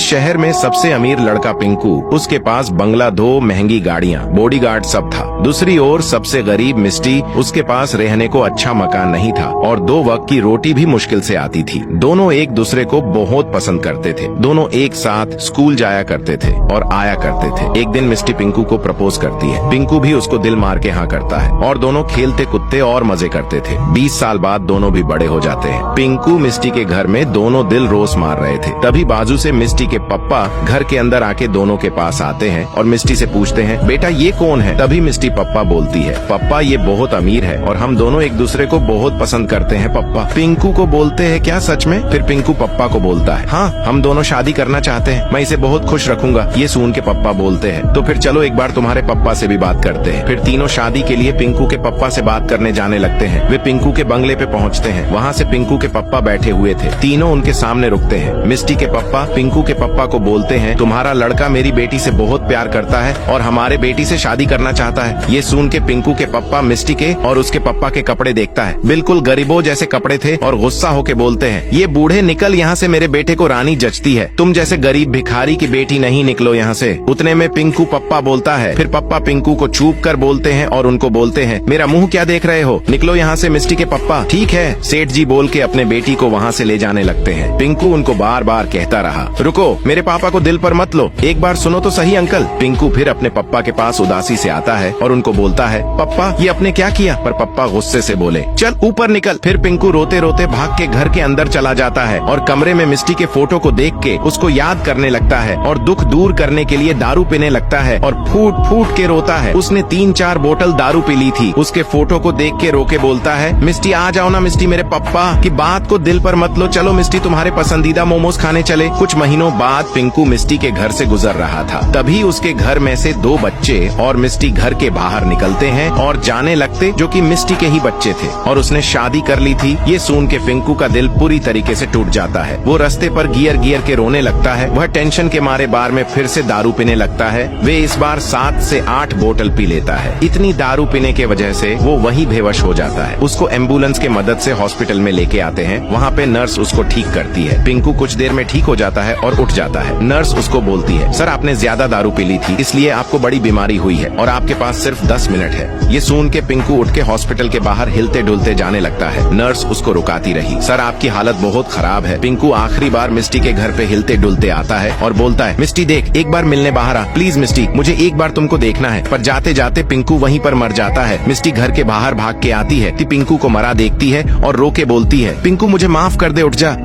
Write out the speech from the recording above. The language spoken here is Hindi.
शहर में सबसे अमीर लड़का पिंकू, उसके पास बंगला, 2 महंगी गाड़ियाँ, बॉडीगार्ड सब था। दूसरी ओर सबसे गरीब मिस्टी, उसके पास रहने को अच्छा मकान नहीं था और 2 वक्त की रोटी भी मुश्किल से आती थी। दोनों एक दूसरे को बहुत पसंद करते थे। दोनों एक साथ स्कूल जाया करते थे और आया करते थे। एक दिन मिस्टी पिंकू को प्रपोज करती है। पिंकू भी उसको दिल मार के हाँ करता है और दोनों खेलते कूदते और मजे करते थे। 20 साल बाद दोनों भी बड़े हो जाते हैं। पिंकू मिस्टी के घर में दोनों दिल रोज मार रहे थे। तभी बाजू से मिस्टी के पप्पा घर के अंदर आके दोनों के पास आते हैं और मिस्टी से पूछते हैं, बेटा ये कौन है? तभी मिस्टी पप्पा बोलती है, पप्पा ये बहुत अमीर है और हम दोनों एक दूसरे को बहुत पसंद करते हैं पप्पा। पिंकू को बोलते हैं, क्या सच में? फिर पिंकू पप्पा को बोलता है, हाँ हम दोनों शादी करना चाहते हैं, मैं इसे बहुत खुश रखूंगा। ये सुन के पप्पा बोलते हैं, तो फिर चलो एक बार तुम्हारे पप्पा से भी बात करते हैं। फिर तीनों शादी के लिए पिंकू के पप्पा से बात करने जाने लगते हैं। वे पिंकू के बंगले पे पहुँचते हैं। वहाँ से पिंकू के पप्पा बैठे हुए थे। तीनों उनके सामने रुकते हैं। मिस्टी के पप्पा पिंकू के पप्पा को बोलते हैं, तुम्हारा लड़का मेरी बेटी से बहुत प्यार करता है और हमारे बेटी से शादी करना चाहता है। ये सुन के पिंकू के पप्पा मिस्टी के और उसके पप्पा के कपड़े देखता है। बिल्कुल गरीबों जैसे कपड़े थे और गुस्सा होके बोलते हैं, ये बूढ़े निकल यहाँ से, मेरे बेटे को रानी जचती है। तुम जैसे गरीब भिखारी की बेटी नहीं, निकलो यहाँ से। उतने में पिंकू पप्पा बोलता है। फिर पप्पा पिंकू को चूप कर बोलते हैं और उनको बोलते हैं, मेरा मुंह क्या देख रहे हो, निकलो यहाँ से। मिस्टी के पप्पा, ठीक है सेठ जी बोल के अपने बेटी को वहाँ से ले जाने लगते हैं। पिंकू उनको बार बार कहता रहा, रुको मेरे पापा को दिल पर मत लो, एक बार सुनो तो सही अंकल। पिंकू फिर अपने पप्पा के पास उदासी से आता है और उनको बोलता है, पप्पा ये अपने क्या किया? पर पप्पा गुस्से से बोले, चल ऊपर निकल। फिर पिंकू रोते रोते भाग के घर के अंदर चला जाता है और कमरे में मिस्टी के फोटो को देख के उसको याद करने लगता है और दुख दूर करने के लिए दारू पीने लगता है और फूट फूट के रोता है। उसने 3-4 बोतल दारू पी ली थी। उसके फोटो को देख के रो के बोलता है, मिस्टी आ जाओ ना मिस्टी, मेरे पप्पा की बात को दिल पर मत लो, चलो मिस्टी तुम्हारे पसंदीदा मोमोज खाने चले। कुछ महीनों बाद पिंकू मिस्टी के घर से गुजर रहा था। तभी उसके घर में से 2 बच्चे और मिस्टी घर के बाहर निकलते हैं और जाने लगते, जो कि मिस्टी के ही बच्चे थे और उसने शादी कर ली थी। ये सुन के पिंकू का दिल पूरी तरीके से टूट जाता है। वो रास्ते पर गियर गियर के रोने लगता है। वह टेंशन के मारे बार में फिर से दारू पीने लगता है। वे इस बार 7 से 8 बोतल पी लेता है। इतनी दारू पीने के वजह से वो वहीं बेहोश हो जाता है। उसको एम्बुलेंस के मदद से हॉस्पिटल में लेके आते हैं। वहाँ पे नर्स उसको ठीक करती है। पिंकू कुछ देर में ठीक हो जाता है और उठ जाता है। नर्स उसको बोलती है, सर आपने ज्यादा दारू पी ली थी, इसलिए आपको बड़ी बीमारी हुई है और आपके पास सिर्फ 10 मिनट है। ये सुन के पिंकू उठ के हॉस्पिटल के बाहर हिलते डुलते जाने लगता है। नर्स उसको रुकाती रही, सर आपकी हालत बहुत खराब है। पिंकू आखिरी बार मिस्टी के घर पे हिलते डुलते आता है और बोलता है, मिस्टी देख एक बार मिलने बाहर आ, प्लीज मिस्टी मुझे एक बार तुमको देखना है। पर जाते जाते पिंकू वहीं पर मर जाता है। मिस्टी घर के बाहर भाग के आती है कि पिंकू को मरा देखती है और रो के बोलती है, पिंकू मुझे माफ कर दे, उठ जा।